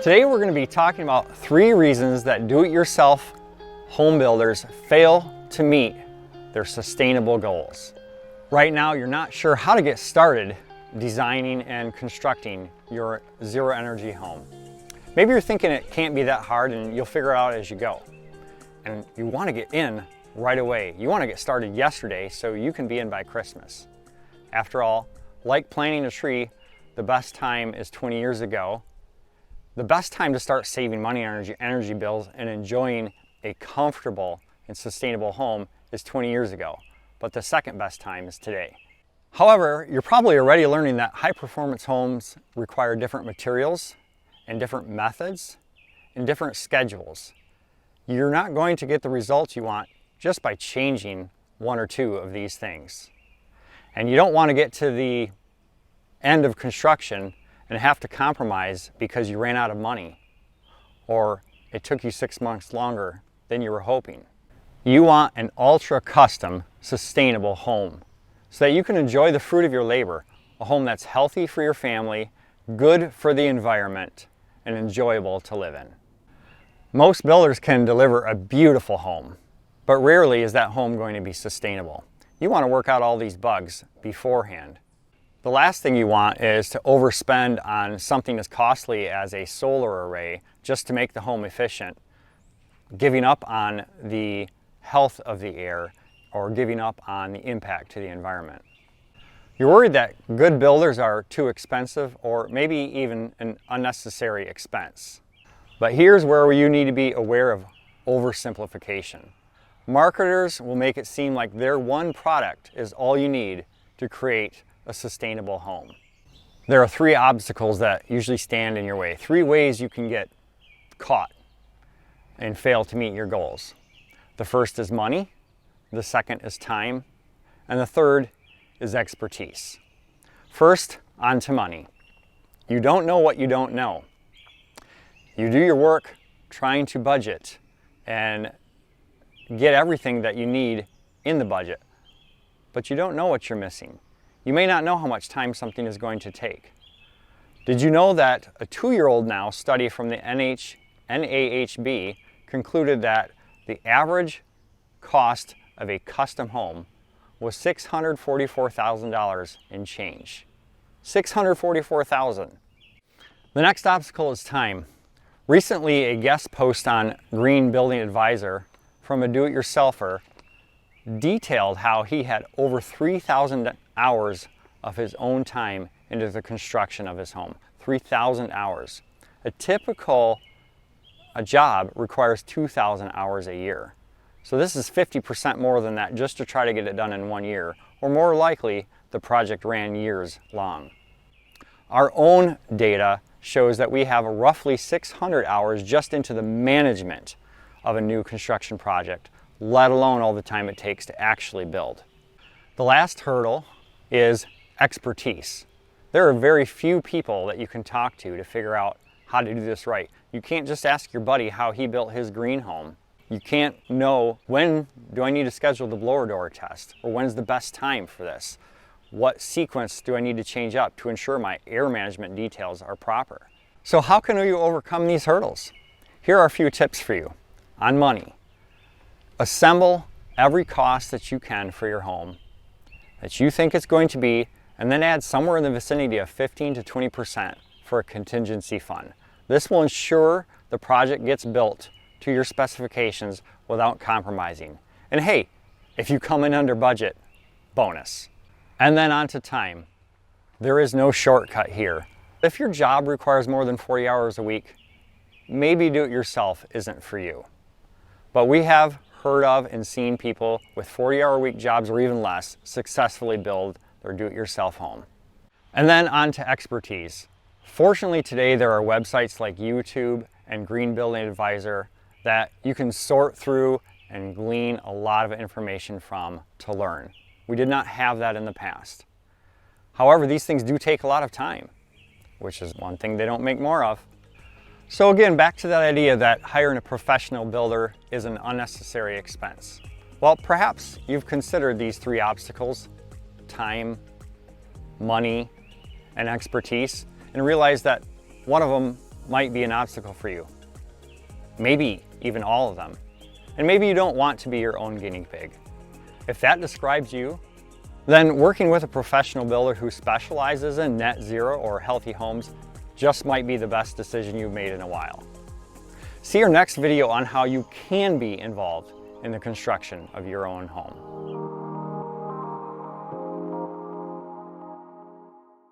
Today we're going to be talking about 3 reasons that do-it-yourself home builders fail to meet their sustainable goals. Right now you're not sure how to get started designing and constructing your zero energy home. Maybe you're thinking it can't be that hard and you'll figure it out as you go. And you want to get in right away. You want to get started yesterday so you can be in by Christmas. After all, like planting a tree, the best time is 20 years ago. The best time to start saving money on energy bills and enjoying a comfortable and sustainable home is 20 years ago, but the second best time is today. However, you're probably already learning that high performance homes require different materials and different methods and different schedules. You're not going to get the results you want just by changing 1 or 2 of these things. And you don't want to get to the end of construction and have to compromise because you ran out of money or it took you 6 months longer than you were hoping. You want an ultra custom sustainable home so that you can enjoy the fruit of your labor, a home that's healthy for your family, good for the environment, and enjoyable to live in. Most builders can deliver a beautiful home, but rarely is that home going to be sustainable. You want to work out all these bugs beforehand. The last thing you want is to overspend on something as costly as a solar array just to make the home efficient, giving up on the health of the air or giving up on the impact to the environment. You're worried that good builders are too expensive or maybe even an unnecessary expense. But here's where you need to be aware of oversimplification. Marketers will make it seem like their one product is all you need to create a sustainable home. There are 3 obstacles that usually stand in your way, 3 ways you can get caught and fail to meet your goals. The first is money, the second is time, and the third is expertise. First, on to money. You don't know what you don't know. You do your work trying to budget and get everything that you need in the budget, but you don't know what you're missing. You may not know how much time something is going to take. Did you know that a 2-year-old now study from the NAHB concluded that the average cost of a custom home was $644,000 in change. $644,000. The next obstacle is time. Recently, a guest post on Green Building Advisor from a do-it-yourselfer detailed how he had over 3,000 hours of his own time into the construction of his home. 3,000 hours. A typical job requires 2,000 hours a year. So this is 50% more than that just to try to get it done in 1 year, or more likely the project ran years long. Our own data shows that we have roughly 600 hours just into the management of a new construction project, let alone all the time it takes to actually build. The last hurdle is expertise. There are very few people that you can talk to figure out how to do this right. You can't just ask your buddy how he built his green home. You can't know, when do I need to schedule the blower door test, or when's the best time for this? What sequence do I need to change up to ensure my air management details are proper? So how can you overcome these hurdles? Here are a few tips for you on money. Assemble every cost that you can for your home that you think it's going to be, and then add somewhere in the vicinity of 15 to 20% for a contingency fund. This will ensure the project gets built to your specifications without compromising. And hey, if you come in under budget, bonus. And then on to time. There is no shortcut here. If your job requires more than 40 hours a week, maybe do-it-yourself isn't for you. But we have heard of and seen people with 40-hour-a-week jobs or even less successfully build their do-it-yourself home. And then on to expertise. Fortunately today there are websites like YouTube and Green Building Advisor that you can sort through and glean a lot of information from to learn. We did not have that in the past. However, these things do take a lot of time, which is one thing they don't make more of. So again, back to that idea that hiring a professional builder is an unnecessary expense. Well, perhaps you've considered these 3 obstacles, time, money, and expertise, and realized that one of them might be an obstacle for you. Maybe even all of them. And maybe you don't want to be your own guinea pig. If that describes you, then working with a professional builder who specializes in net zero or healthy homes just might be the best decision you've made in a while. See our next video on how you can be involved in the construction of your own home.